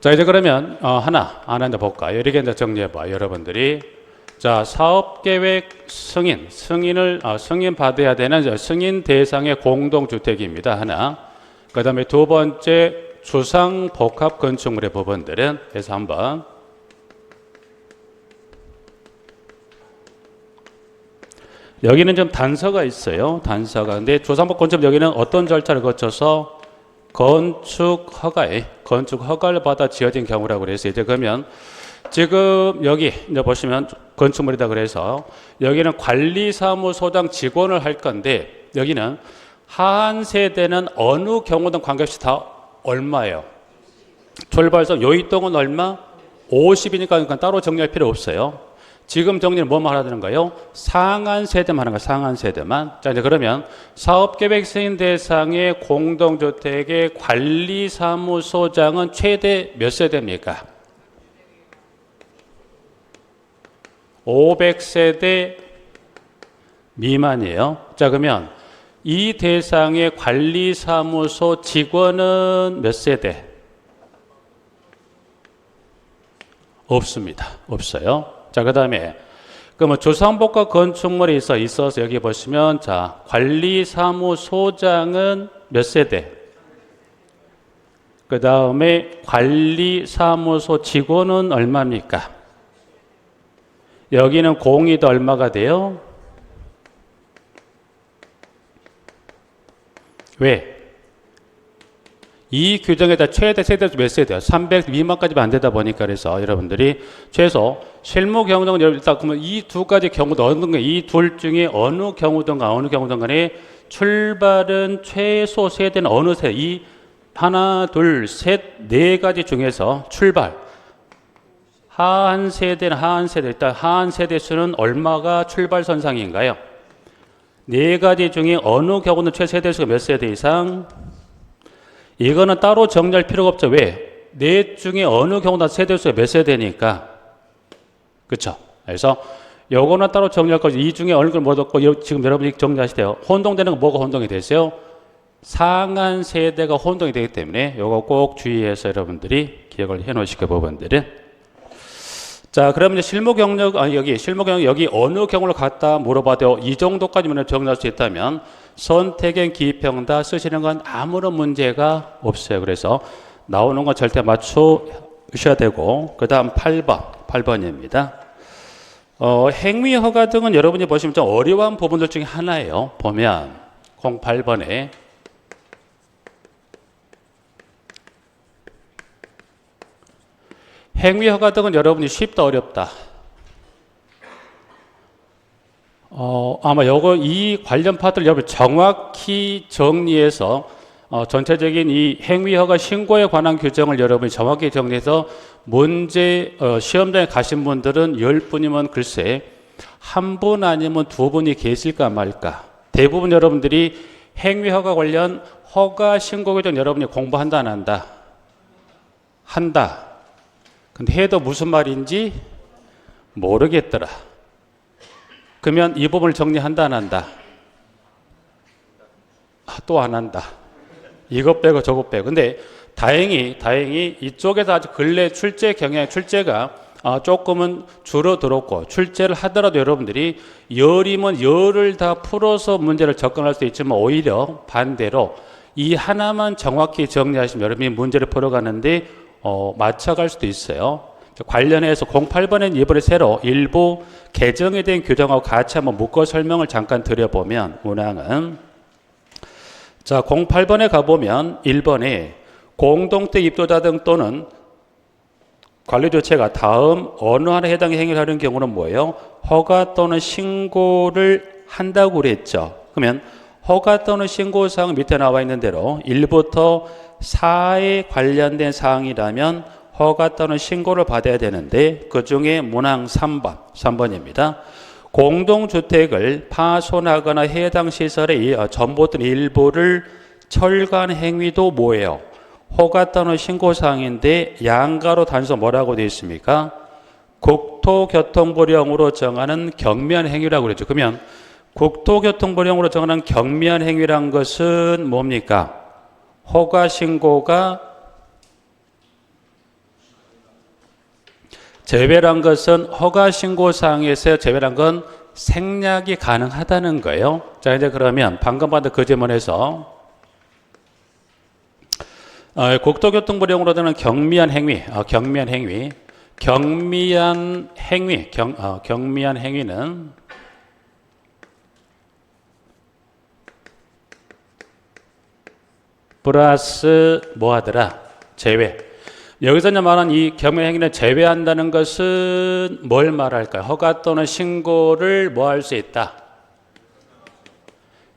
자, 이제 그러면 하나 이제 볼까요? 이렇게 이제 정리해 봐요, 여러분들이. 자, 사업계획 승인을 승인 받아야 되는 승인 대상의 공동주택입니다. 하나. 그 다음에 2번째 주상복합 건축물의 부분들은 그래서 한번 여기는 좀 단서가 있어요. 단서가. 근데 조상법 건축 여기는 어떤 절차를 거쳐서 건축 허가를 받아 지어진 경우라고 그래서 이제 그러면 지금 여기 이제 보시면 건축물이다 그래서 여기는 관리사무소장 직원을 할 건데 여기는 하한 세대는 어느 경우든 관계없이 다 얼마예요? 출발선 요이동은 얼마? 50이니까 그러니까 따로 정리할 필요 없어요. 지금 정리는 뭐만 하라는 거예요? 상한 세대만 하는 거예요. 상한 세대만. 자, 이제 그러면 사업계획 승인 대상의 공동주택의 관리사무소장은 최대 몇 세대입니까? 500세대 미만이에요. 자, 그러면 이 대상의 관리사무소 직원은 몇 세대? 없습니다. 없어요. 자, 그 다음에 그러면 조상복과 건축물이 있어서 여기 보시면 자, 관리사무소장은 몇 세대? 그 다음에 관리사무소 직원은 얼마입니까? 여기는 공이도 얼마가 돼요? 왜? 이 규정에다 최대 세대수 몇 세대요? 300 미만까지만 안 되다 보니까 그래서 여러분들이 최소 실무 경우는 일단 그러면 이 두 가지 경우도 어느 이 둘 중에 어느 경우든 간에 출발은 최소 세대는 어느 세대? 이 하나, 둘, 셋, 네 가지 중에서 출발 하한 세대는 일단 하한 세대 수는 얼마가 출발 선상인가요? 네 가지 중에 어느 경우는 최세대 수가 몇 세대 이상? 이거는 따로 정리할 필요가 없죠. 왜? 넷 중에 어느 경우나 세대수가 몇 세대니까. 그쵸? 그래서 요거는 따로 정리할 거죠. 이 중에 어느 걸 못 얻고 지금 여러분이 정리하시대요. 혼동되는 건 뭐가 혼동이 되세요? 상한 세대가 혼동이 되기 때문에 요거 꼭 주의해서 여러분들이 기억을 해 놓으시고 부분들은. 자, 그러면 이제 실무 경력 여기 어느 경우를 갖다 물어봐도 이 정도까지만 정리할 수 있다면 선택형 기평다 쓰시는 건 아무런 문제가 없어요. 그래서 나오는 건 절대 맞추셔야 되고 그 다음 8번입니다. 행위 허가 등은 여러분이 보시면 좀 어려운 부분들 중에 하나예요. 보면 08번에 행위 허가 등은 여러분이 쉽다 어렵다? 아마 이 관련 파트를 여러분 정확히 정리해서 전체적인 이 행위 허가 신고에 관한 규정을 여러분이 정확히 정리해서 문제 시험장에 가신 분들은 10분이면 글쎄 한 분 아니면 두 분이 계실까 말까. 대부분 여러분들이 행위 허가 관련 허가 신고 규정 여러분이 공부한다 안 한다? 한다. 근데 해도 무슨 말인지 모르겠더라. 그러면 이 부분을 정리한다 안 한다? 또 안 한다. 이것 빼고 저것 빼고. 근데 다행히 이쪽에서 아주 근래 출제가 조금은 줄어들었고 출제를 하더라도 여러분들이 열이면 열을 다 풀어서 문제를 접근할 수 있지만 오히려 반대로 이 하나만 정확히 정리하시면 여러분이 문제를 풀어가는데 맞춰갈 수도 있어요. 관련해서 08번엔 이번에 새로 일부 개정에 대한 규정하고 같이 한번 묶어 설명을 잠깐 드려보면 문항은 자 08번에 가보면 1번에 공동택 입도자 등 또는 관리조체가 다음 어느 하나에 해당의 행위를 하는 경우는 뭐예요? 허가 또는 신고를 한다고 그랬죠. 그러면 허가 또는 신고사항 밑에 나와 있는 대로 1부터 4에 관련된 사항이라면 허가 또는 신고를 받아야 되는데 그 중에 문항 3번입니다. 공동주택을 파손하거나 해당 시설의 전부 또는 일부를 철거한 행위도 뭐예요? 허가 또는 신고사항인데 양가로 단서 뭐라고 되어 있습니까? 국토교통부령으로 정하는 경미한 행위라고 그랬죠. 그러면 국토교통부령으로 정하는 경미한 행위란 것은 뭡니까? 허가 신고가 제외란 것은 허가 신고사항에서 제외란 건 생략이 가능하다는 거예요. 자, 이제 그러면 방금 받은 그 질문에서 국토교통부령으로 되는 경미한 행위는 플러스 뭐 하더라? 제외. 여기서 이제 말한 이 경매 행위는 제외한다는 것은 뭘 말할까요? 허가 또는 신고를 뭐 할 수 있다?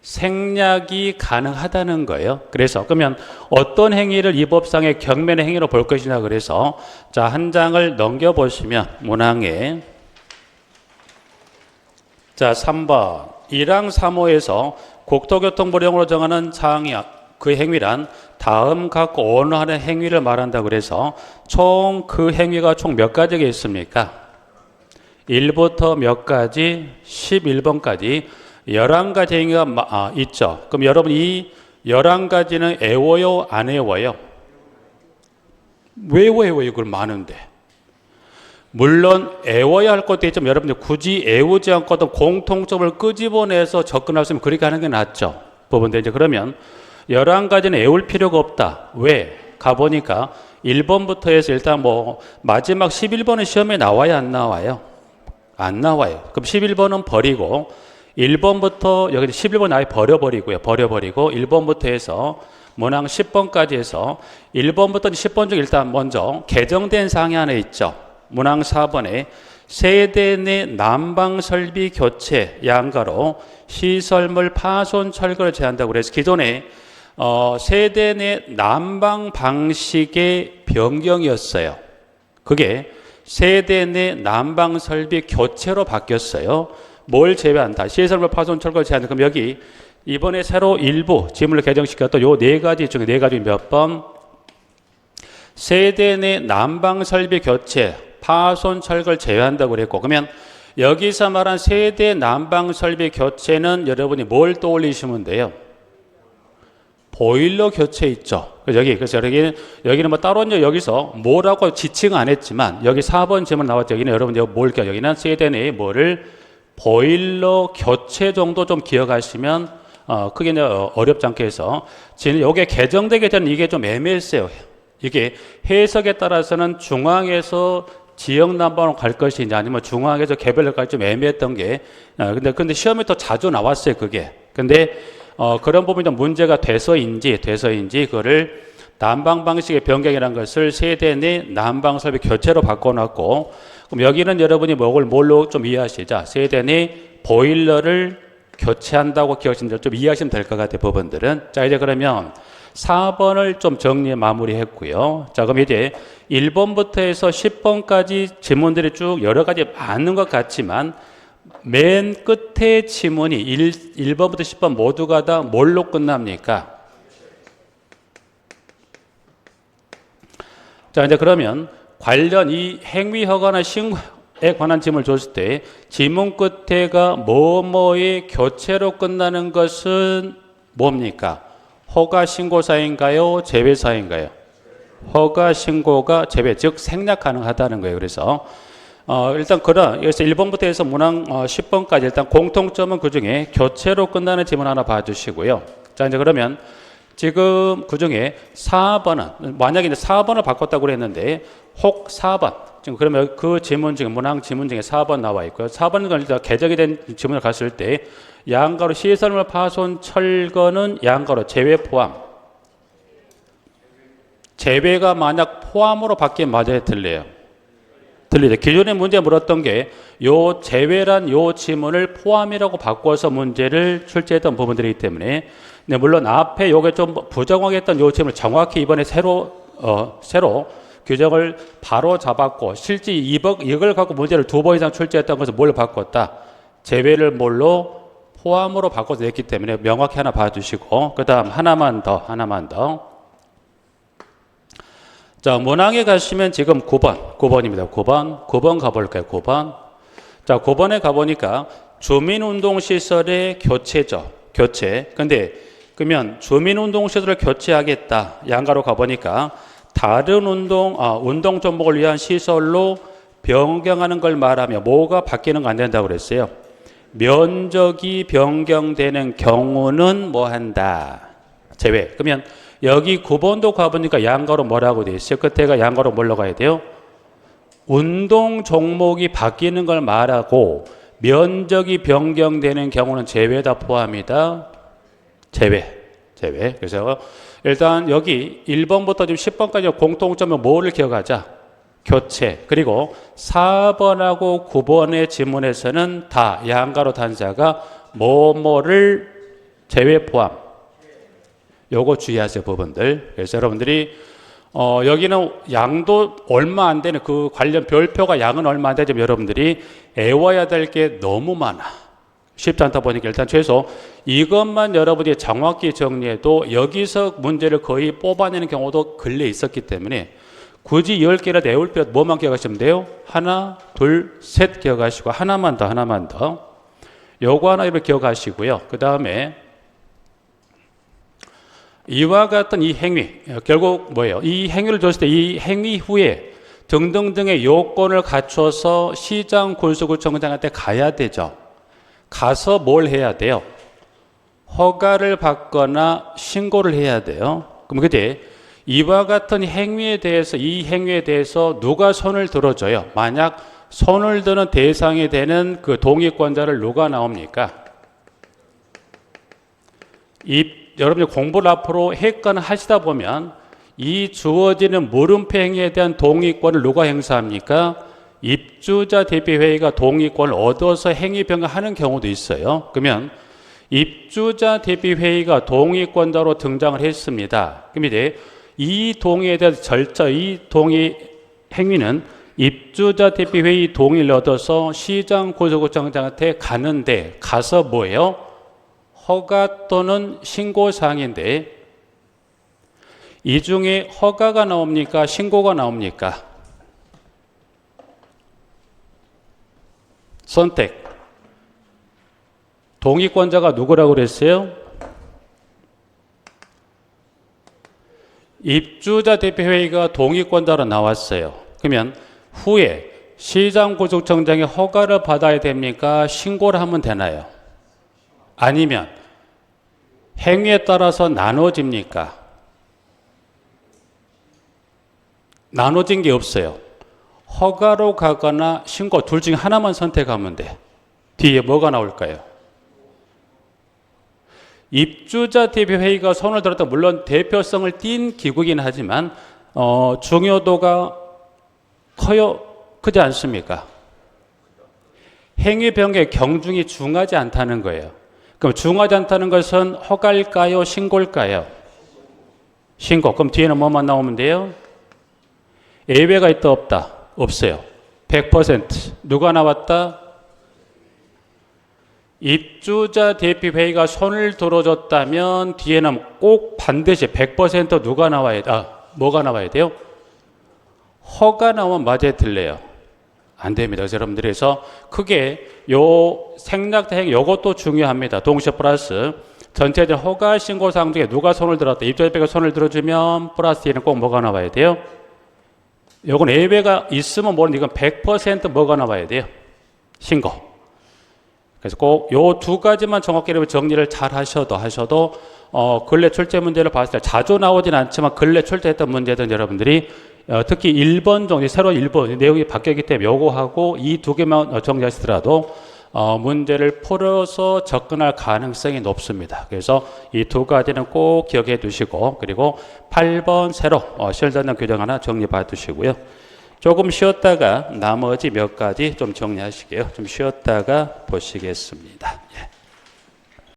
생략이 가능하다는 거예요. 그래서 그러면 어떤 행위를 이 법상의 경매의 행위로 볼 것이냐 그래서 자, 한 장을 넘겨 보시면 문항에 자, 3번 1항 3호에서 국토교통부령으로 정하는 사항이 그 행위란 다음 각 언어하는 행위를 말한다 그래서 총 그 행위가 총 몇 가지가 있습니까? 1부터 몇 가지? 11번까지 11가지 행위가 있죠. 그럼 여러분 이 11가지는 애워요? 안 애워요? 왜 외워요? 이걸 많은데. 물론 애워야 할 것도 있지만 여러분들 굳이 애우지 않고도 공통점을 끄집어내서 접근할 수 있으면 그렇게 하는 게 낫죠. 부분들 이제 그러면 11가지는 애울 필요가 없다. 왜? 가보니까 1번부터 해서 일단 뭐 마지막 11번은 시험에 나와야 안 나와요? 안 나와요. 그럼 11번은 버리고 1번부터 여기 11번 아예 버려버리고요. 버려버리고 1번부터 해서 문항 10번까지 해서 1번부터 10번 중 일단 먼저 개정된 사항이 하나 있죠. 문항 4번에 세대 내 난방 설비 교체 양가로 시설물 파손 철거를 제한다고 그래서 기존에 세대 내 난방 방식의 변경이었어요. 그게 세대 내 난방 설비 교체로 바뀌었어요. 뭘 제외한다? 시설물 파손 철거 제한. 그럼 여기 이번에 새로 일부 지문을 개정시켰던 요 네 가지 중에 네 가지 몇 번? 세대 내 난방 설비 교체, 파손 철거를 제외한다고 그랬고, 그러면 여기서 말한 세대 난방 설비 교체는 여러분이 뭘 떠올리시면 돼요? 보일러 교체 있죠. 그래서 여기는 뭐 따로 이제 여기서 뭐라고 지칭 안 했지만 여기 4번 질문 나왔죠. 여기는 여러분 뭘 껴? 여기는 세대 내에 뭐를 보일러 교체 정도 좀 기억하시면 크게 어렵지 않게 해서 지금 이게 개정되기 전에 이게 좀 애매했어요. 이게 해석에 따라서는 중앙에서 지역 난방으로 갈 것이냐 아니면 중앙에서 개별로 갈지 좀 애매했던 게 근데 시험에 더 자주 나왔어요. 그게. 근데 그런 부분이 좀 문제가 돼서인지 그거를 난방 방식의 변경이라는 것을 세대 내 난방 설비 교체로 바꿔놨고, 그럼 여기는 여러분이 뭘로 좀 이해하시자. 세대 내 보일러를 교체한다고 기억하시면 좀 이해하시면 될 것 같아요. 부분들은. 자, 이제 그러면 4번을 좀 정리 마무리했고요. 자, 그럼 이제 1번부터 해서 10번까지 지문들이 쭉 여러 가지 많은 것 같지만 맨 끝에 지문이 1번부터 10번 모두가 다 뭘로 끝납니까? 자, 이제 그러면 관련 이 행위 허가나 신고에 관한 질문을 줬을 때 지문 끝에가 뭐뭐의 교체로 끝나는 것은 뭡니까? 허가 신고사인가요? 제외사인가요? 허가 신고가 제외, 즉 생략 가능하다는 거예요. 그래서 일단 여기서 1번부터 해서 문항 10번까지 일단 공통점은 그 중에 교체로 끝나는 지문 하나 봐주시고요. 자, 이제 그러면 지금 그 중에 4번은 만약에 이제 4번을 바꿨다고 그랬는데 혹 4번 지금 그러면 그 지문 중에 문항 지문 중에 4번 나와 있고요. 4번은 일단 개정이 된 지문을 갔을 때 양가로 시설물 파손 철거는 양가로 제외 포함. 제외가 만약 포함으로 바뀌면 맞아요, 틀려요? 들리죠? 기존에 문제 물었던 게 요 제외란 요 지문을 포함이라고 바꿔서 문제를 출제했던 부분들이기 때문에 네, 물론 앞에 요게 좀 부정하게 했던 요 지문을 정확히 이번에 새로 규정을 바로 잡았고 실제 이걸 갖고 문제를 2번 이상 출제했던 것을 뭘 바꿨다? 제외를 뭘로? 포함으로 바꿔서 냈기 때문에 명확히 하나 봐주시고 그 다음 하나만 더 자, 문항에 가시면 지금 9번입니다. 9번 가볼까요? 9번. 자, 9번에 가보니까 주민운동시설의 교체죠. 교체. 근데 그러면 주민운동시설을 교체하겠다. 양가로 가보니까 다른 운동 종목을 위한 시설로 변경하는 걸 말하며 뭐가 바뀌는 거 안 된다고 그랬어요. 면적이 변경되는 경우는 뭐 한다? 제외. 그러면 여기 9번도 가보니까 양가로 뭐라고 되어 있어요? 끝에가 양가로 뭘로 가야 돼요? 운동 종목이 바뀌는 걸 말하고 면적이 변경되는 경우는 제외다 포함이다? 제외. 그래서 일단 여기 1번부터 지금 10번까지 공통점은 뭐를 기억하자? 교체. 그리고 4번하고 9번의 지문에서는 다 양가로 단자가 뭐뭐를 제외 포함. 요거 주의하세요, 부분들. 그래서 여러분들이 여기는 양도 얼마 안 되는 그 관련 별표가 양은 얼마 안 되지만 여러분들이 애워야 될 게 너무 많아. 쉽지 않다 보니까 일단 최소 이것만 여러분이 정확히 정리해도 여기서 문제를 거의 뽑아내는 경우도 근래에 있었기 때문에 굳이 10개라도 외울 필요 뭐만 기억하시면 돼요? 하나, 둘, 셋 기억하시고 하나만 더. 요거 하나 이렇게 기억하시고요. 그 다음에 이와 같은 이 행위, 결국 뭐예요? 이 행위를 줬을 때 이 행위 후에 등등등의 요건을 갖춰서 시장 군수구청장한테 가야 되죠. 가서 뭘 해야 돼요? 허가를 받거나 신고를 해야 돼요. 그럼 그때 이와 같은 행위에 대해서 이 행위에 대해서 누가 손을 들어줘요? 만약 손을 드는 대상이 되는 그 동의권자를 누가 나옵니까? 여러분들 공부를 앞으로 했거나 하시다 보면 이 주어지는 물음표 행위에 대한 동의권을 누가 행사합니까? 입주자 대비회의가 동의권을 얻어서 행위 변경하는 경우도 있어요. 그러면 입주자 대비회의가 동의권자로 등장을 했습니다. 그럼 이제 이 동의에 대한 절차, 이 동의 행위는 입주자 대비회의 동의를 얻어서 시장 고소구청장한테 가는데 가서 뭐예요? 허가 또는 신고사항인데 이 중에 허가가 나옵니까? 신고가 나옵니까? 선택. 동의권자가 누구라고 그랬어요? 입주자 대표회의가 동의권자로 나왔어요. 그러면 후에 시장고속청장의 허가를 받아야 됩니까? 신고를 하면 되나요? 아니면 행위에 따라서 나눠집니까? 나눠진 게 없어요. 허가로 가거나 신고 둘 중에 하나만 선택하면 돼. 뒤에 뭐가 나올까요? 입주자 대표회의가 손을 들었다. 물론 대표성을 띈 기구이긴 하지만 중요도가 크지 않습니까? 행위 변경의 경중이 중하지 않다는 거예요. 그럼 중하지 않다는 것은 허가일까요? 신고일까요? 신고. 그럼 뒤에는 뭐만 나오면 돼요? 예외가 있다 없다? 없어요. 100%. 누가 나왔다? 입주자 대표회의가 손을 들어줬다면 뒤에는 꼭 반드시 100% 누가 나와야 뭐가 나와야 돼요? 허가 나오면 맞아야 들래요? 안 됩니다. 그래서 여러분들이 해서 크게 요 생략대행 요것도 중요합니다. 동시에 플러스 전체적 허가 신고사항 중에 누가 손을 들었다. 입주자 대표가 손을 들어주면 플러스 뒤에는 꼭 뭐가 나와야 돼요? 요건 예외가 있으면 모르는데 이건 100% 뭐가 나와야 돼요? 신고. 그래서 꼭 요 두 가지만 정확히 정리를 잘 하셔도 근래 출제 문제를 봤을 때 자주 나오진 않지만 근래 출제했던 문제든 여러분들이 특히 1번 정리, 새로 1번 내용이 바뀌었기 때문에 요거하고 이 두 개만 정리하시더라도 문제를 풀어서 접근할 가능성이 높습니다. 그래서 이 두 가지는 꼭 기억해 두시고 그리고 8번 새로 실전형 규정 하나 정리 받으시고요. 조금 쉬었다가 나머지 몇 가지 좀 정리하시게요. 좀 쉬었다가 보시겠습니다. 예.